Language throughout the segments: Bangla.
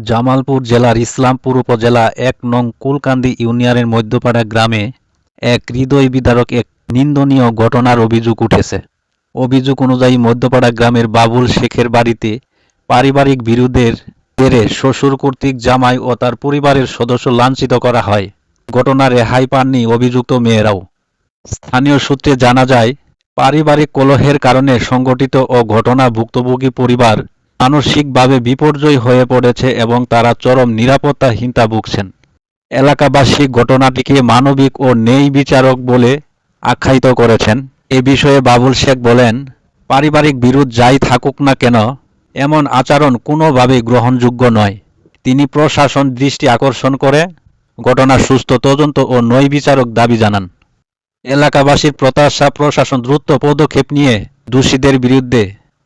জামালপুর জেলার ইসলামপুর উপজেলা ১ নং কুলকান্দি ইউনিয়নের মধ্যপাড়া গ্রামে এক হৃদয় বিদারক এক নিন্দনীয় ঘটনার অভিযোগ উঠেছে। অভিযোগ অনুযায়ী মধ্যপাড়া গ্রামের বাবুল শেখের বাড়িতে পারিবারিক বিরোধের জেরে শ্বশুর কর্তৃক জামাই ও তার পরিবারের সদস্য লাঞ্ছিত করা হয়। ঘটনার রেহাই পাননি অভিযুক্ত মেয়েরাও। স্থানীয় সূত্রে জানা যায়, পারিবারিক কলহের কারণে সংগঠিত ও ঘটনা ভুক্তভোগী পরিবার মানসিকভাবে বিপর্যয় হয়ে পড়েছে এবং তারা চরম নিরাপত্তাহীনতা ভুগছেন। এলাকাবাসী ঘটনাটিকে মানবিক ও ন্যায় বিচারক বলে আখ্যায়িত করেছেন। এ বিষয়ে বাবুল শেখ বলেন, পারিবারিক বিরোধ যাই থাকুক না কেন, এমন আচরণ কোনোভাবেই গ্রহণযোগ্য নয়। তিনি প্রশাসন দৃষ্টি আকর্ষণ করে ঘটনার সুষ্ঠু তদন্ত ও ন্যায় বিচারক দাবি জানান। এলাকাবাসীর প্রত্যাশা, প্রশাসন দ্রুত পদক্ষেপ নিয়ে দোষীদের বিরুদ্ধে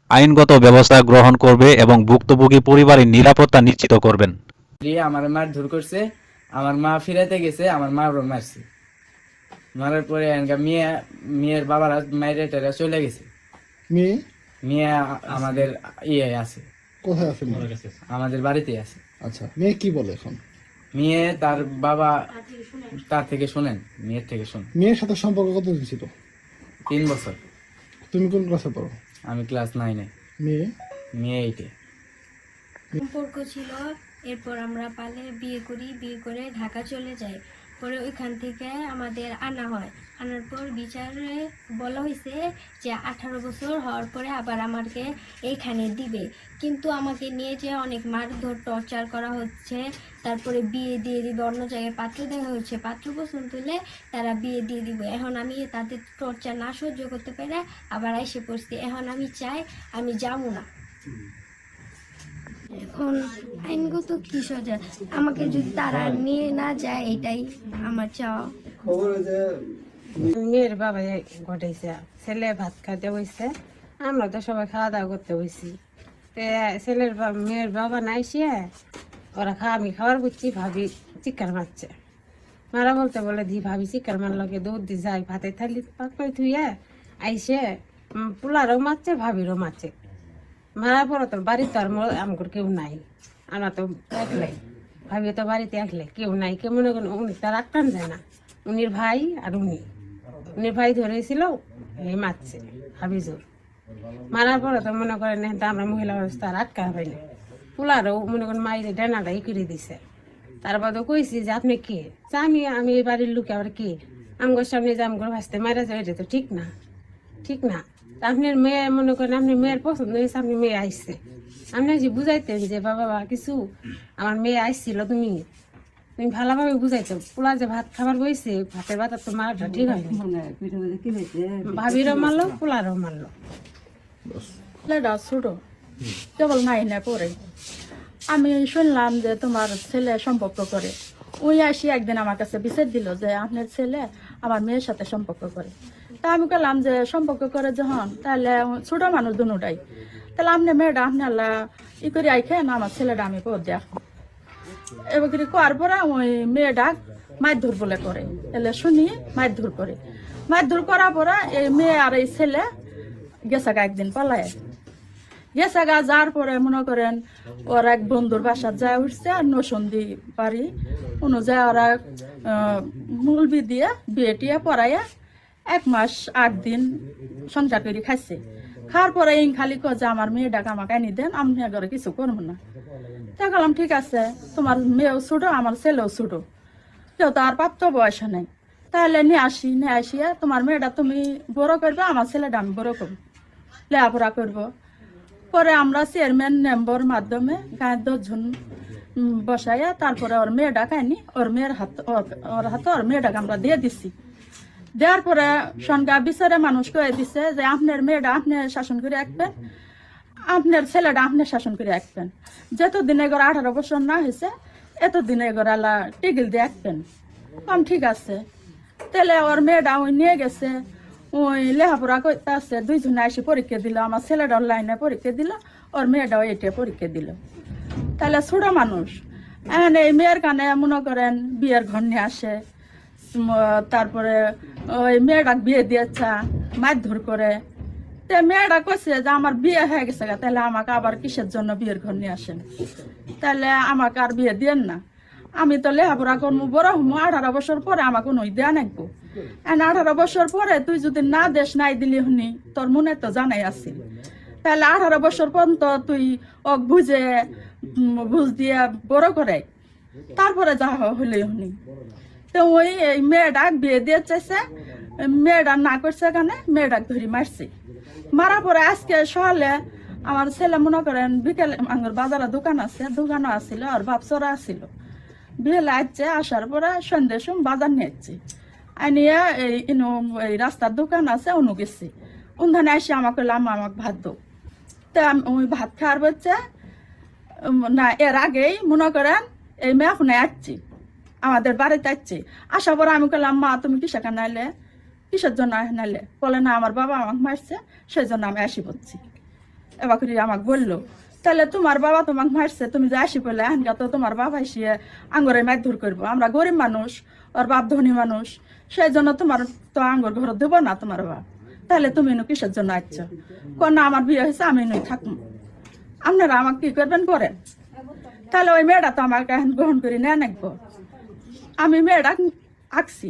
আইনগত ব্যবস্থা গ্রহণ করবে এবং ভুক্তভোগী পরিবারের নিরাপত্তা নিশ্চিত করবেন। আমার মার ধর করছে, আমার মা ফিরাতে গেছে, আমার মা মারছে, মারার পরে মেয়ের বাবারা মায়ের টেরা চলে গেছে। মেয়ে আমাদের আছে, কোথায় আছে? আমাদের বাড়িতে আছে। আচ্ছা, মেয়ে কি বলে এখন? মেয়ে তার বাবা তার থেকে শোনেন, মেয়ের থেকে শোনেন। মেয়ের সাথে সম্পর্ক কতদিন ছিল? 3 বছর। তুমি কোন ক্লাসে পড়ো? আমি ক্লাস 9-এ। মেয়ে 8-এ। সম্পর্ক ছিল। এরপর আমরা পালে বিয়ে করি, বিয়ে করে ঢাকা চলে যাই। পরে ওইখান থেকে আমাদের আনা হয়। আনার পর বিচারে বলা হয়েছে যে 18 বছর হওয়ার পরে আবার আমাকে এইখানে দিবে, কিন্তু আমাকে নিয়ে যে অনেক মারধর টর্চার করা হচ্ছে। তারপরে বিয়ে দিয়ে দিবে, অন্য জায়গায় পাত্র দেখা হচ্ছে, পাত্র পছন্দ হলে তারা বিয়ে দিয়ে দিবে। এখন আমি তাদের টর্চার না সহ্য করতে পেরে আবার এসে পড়ছি। এখন আমি চাই আমি যাবো না। এখন আইনগত কি সোজা, আমাকে যদি তারা নিয়ে না যায়, এটাই আমার চাওয়া। মেয়ের বাবা ঘটেছে, ছেলে ভাত খাইতে হয়েছে, আমরা তো সবাই খাওয়া দাওয়া করতে হয়েছি। মেয়ের বাবা নাই সে, ওরা আমি খাওয়ার বুঝছি, ভাবি চিকার মারছে। মারা বলতে বলে দি ভাবি চিকার মারলকে দৌড় দিয়ে যাই, ভাতে থালি পাকড়ে থুয়ে আইসে পোলারও মারছে, ভাবিরও মারছে। মারা পরে তো বাড়িতে আর আমার কেউ নাই, আমরা তো একলাই, ভাবি তো বাড়িতে একলাই, কেউ নাই। কে মনে করেন উনি তার আটকান যায় না, উনির ভাই আর উনির ভাই ধরেছিল, এই মারছে ভাবি জোর। মারার পরে তো মনে করেন আমরা মহিলা ব্যবস্থা আর আটকা পাইনি। পোলারও মনে করেন মাইরে ডানাটাই করে দিছে। তারপর তো কইছি যে আপনি কে? আমি এই বাড়ির লোক, আবার কে আমগোর সামনে যে আমগোর ভাসতে মারা যায়, এটা তো ঠিক না, ঠিক না। আপনার মেয়ে মনে করেন আপনি মেয়ের পছন্দ হয়েছে, আপনি মেয়ে আসছে, আপনি যে বুঝাইতেন যে বাবা কিছু আমার মেয়ে আসছিল, তুমি ভালোভাবে বুঝাইতো। পোলা যে ভাত খাবার বইছে, ভাতের বাতার তো মারাটা ঠিক হয় না। ভাবিরও মারলো, পোলারও মারলো। ছোট কেবল 9-এ পড়ে। আমি শুনলাম যে তোমার ছেলে সম্পর্ক করে। ওই আসি একদিন আমার কাছে বিচার দিল যে আপনার ছেলে আমার মেয়ের সাথে সম্পর্ক করে। তা আমি বললাম যে সম্পর্ক করে যখন, তাহলে ছোট মানুষ দুটাই, তাহলে আপনি মেয়েটা আপনার ই করে আইখেন, আমার ছেলেটা আমি পর দেখো। এবার করার পরে ওই মেয়েটা মারধর বলে করে, এলে শুনি মারধর করে। মারধর করার পরে এই মেয়ে আর এই ছেলে গেছে একদিন পালায় গেছে যার পরে মনে করেন ওর এক বন্ধুর বাসা যায় উঠছে, আর নসন্দি বাড়ি অনুযায়ী ওরা মুলবি দিয়ে বিয়ে টিয়ে পড়াইয়া 1 মাস 8 দিন সংসার করে খাইছে। খাওয়ার পরে এই খালি যে আমার মেয়েটাকে আমাকে আনি দেন, আমি ঘরে কিছু করবো না। তা বললাম ঠিক আছে, তোমার মেয়েও ছোটো, আমার ছেলেও ছোটো, কেউ তো আর প্রাপ্ত বয়স নেই, তাহলে নিয়ে আসিয়া তোমার মেয়েটা তুমি বড় করবে, আমার ছেলেটা আমি বড় করবো, লেখাপড়া করবো। পরে আমরা চেয়ারম্যান মেম্বার মাধ্যমে গায়ে 10 জন বসাইয়া তারপরে ওর মেয়েটা খাইনি, ওর হাতে ওর মেয়েটাকে আমরা দিয়ে দিচ্ছি। দেওয়ার পরে সন্ধ্যা বিচারে মানুষ কয়ে দিছে যে আপনার মেয়েটা আপনি শাসন করে রাখবেন, আপনার ছেলেটা আপনি শাসন করে রাখবেন। যতদিনে এগোর 18 বছর না হয়েছে, এতদিনে এগোর আলা টিকিল দিয়ে রাখবেন। ঠিক আছে। তাহলে ওর মেয়েটা ওই নিয়ে গেছে, ওই লেখাপড়া করতে আসছে, 2 জনে এসে পরীক্ষা দিল। আমার ছেলেটা অনলাইনে পরীক্ষা দিল, ওর মেয়েটাও এটা পরীক্ষা দিল। তাহলে ছোট মানুষ এখন এই মেয়ের কানে মনে করেন বিয়ের ঘর নিয়ে আসে, তারপরে ওই মেয়েটাকে বিয়ে দিয়েছে, মারধর করে। তে মেয়েটা কইছে যে আমার বিয়ে হয়ে গেছে গা, তাহলে আমাকে আবার কিসের জন্য বিয়ের ঘর নিয়ে আসেন, তাহলে আমাকে আর বিয়ে দিয়েন না। আমি তো লেখাপড়া করবো, বড় হবো, 18 বছর পরে আমাকে নই দেয়া নাকবো। 18 বছর পরে তুই যদি না দেশ নাই দিলি হনি, তোর মনে তো জানাই আছিল, তাহলে 18 বছর পর্যন্ত তুই বুঝে বুঝ দিয়ে বড় করে তারপরে যা হলে হনি। তো ওই মেয়েটা বিয়ে দিয়ে চাইছে, মেয়েটা না করছে এখানে, মেয়েটা ধরি মারছে। মারা পরে আজকে সকালে আমার ছেলে মনে করেন বিকেলে আমার বাজারে দোকানও আসছিল, আর বাপসরা আসছিল, বিকেলে আসছে, আসার পরে সন্ধ্যের সময় বাজার নিয়ে আসছে, আনিয়ে এই রাস্তার দোকান আছে অনু গেছি, ওখানে এসে আমাকে আমাকে ভাত দো। তো ওই ভাত খাওয়ার বলছে না, এর আগেই মনে করেন এই মেয়ে ফোনে আসছি, আমাদের বাড়িতে আসছি। আসার পরে আমি বললাম, মা তুমি কিসের নাইলে, কিসের জন্য নাইলে? বলে না, আমার বাবা আমাকে মারছে, সেই জন্য আমি আসি বলছি। এবার করে আমাকে বললো, তাহলে তোমার বাবা তোমাকে মারছে, তুমি যে আসি বলে এখানকার তো তোমার বাবা এসে আঙ্গরে মারধর করবো, আমরা গরিব মানুষ, ওর বাপ ধনী মানুষ, সেই জন্য তোমার তো আঙ্গর ঘর দেবো না তোমার বাপ, তাহলে তুমি কিসের জন্য আসছো? না আমার বিয়ে হয়েছে, আমি নই থাকুন, আপনারা আমাকে কি করবেন করেন। তাহলে ওই মেয়েটা তো আমাকে এখন গ্রহণ করে নেয় নাকবো। আমি মেয়েটা আঁকছি,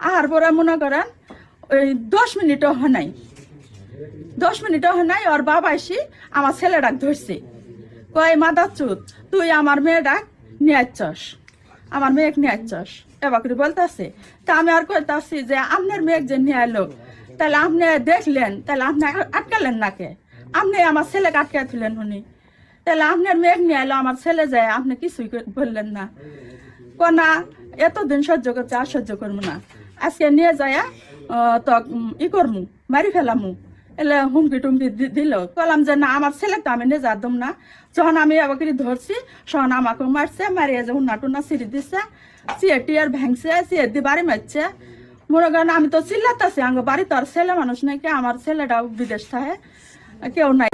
আর পরে মনে করেন ওই 10 মিনিটও হয় নাই, 10 মিনিটও হয় নাই, ওর বাবা এসে আমার ছেলেটাক ধরছে, কয় মাদার চুত, তুই আমার মেয়েটাক নিয়ে আসছস, আমার মেয়েক নিয়ে আসছস, এবার করে বলতেছে। তা আমি আর কইতাছি যে আপনার মেয়েক যে নিয়ে এলো, তাহলে আপনি দেখলেন, তাহলে আপনি আটকালেন নাকে, আপনি আমার ছেলেকে আটকে তুলেন উনি, তাহলে আপনার মেয়েক নিয়ে এলো, আমার ছেলে যায়, আপনি কিছুই বললেন না। না এতদিন সহ্য করছে, আর সহ্য করবো না, আজকে নিয়ে যায় তো করমু, মারি ফেলামু, এলে হুমকি টুমকি দিল। বললাম যে না, আমার ছেলে তো আমি নিয়ে যাদম না। যখন আমি আবার ধরছি, তখন আমাকে মারছে, মারিয়ে যে হুন্না টুন্না সিঁড়ি দিচ্ছে, সিএটিআর ভেঙছে, সিএটি বাড়ি মারছে। মনে করেন আমি তো চিল্লাতেছি, আমার বাড়ি তো আর ছেলে মানুষ নাকি, আমার ছেলেটাও বিদেশ থাকে, কেউ নাই।